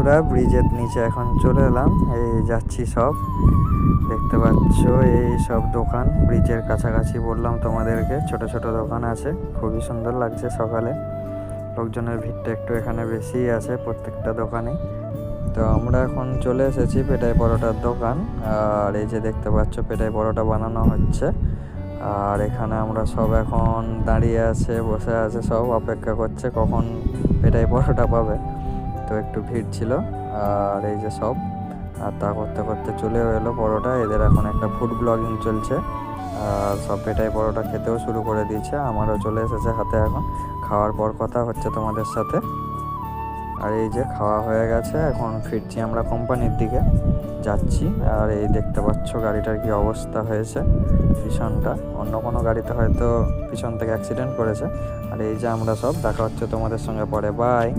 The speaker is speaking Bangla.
বন্ধুরা, ব্রিজের নিচে এখন চলে এলাম। এই যাচ্ছি, সব দেখতে পাচ্ছ এই সব দোকান ব্রিজের কাছাকাছি। বললাম তোমাদেরকে ছোট ছোট দোকান আছে, খুবই সুন্দর লাগছে। সকালে লোকজনের ভিড়টা একটু এখানে বেশি আছে প্রত্যেকটা দোকানে। তো আমরা এখন চলে এসেছি পেটাই পরোটার দোকান। আর এই যে দেখতে পাচ্ছ পেটাই পরোটা বানানো হচ্ছে। আর এখানে আমরা সব এখন দাঁড়িয়ে আছে, বসে আছে, সব অপেক্ষা করছে কখন পেটাই পরোটা পাবে। তো একটু ভিড় ছিল। আর এই যে সব, আর তা করতে করতে চলে এলো পরোটা। এদের এখন একটা ফুড ব্লগিং চলছে। আর সব পেটাই পরোটা খেতেও শুরু করে দিয়েছে। আমারও চলে এসেছে হাতে। এখন খাওয়ার পর কথা হচ্ছে তোমাদের সাথে। আর এই যে খাওয়া হয়ে গেছে, এখন ফিরছি আমরা কোম্পানির দিকে যাচ্ছি। আর এই দেখতে পাচ্ছ গাড়িটার কি অবস্থা হয়েছে পিছনটা। অন্য কোনো গাড়িতে হয়তো পিছন থেকে অ্যাক্সিডেন্ট করেছে। আর এই যে আমরা সব, দেখা হচ্ছে তোমাদের সঙ্গে পরে। বাই।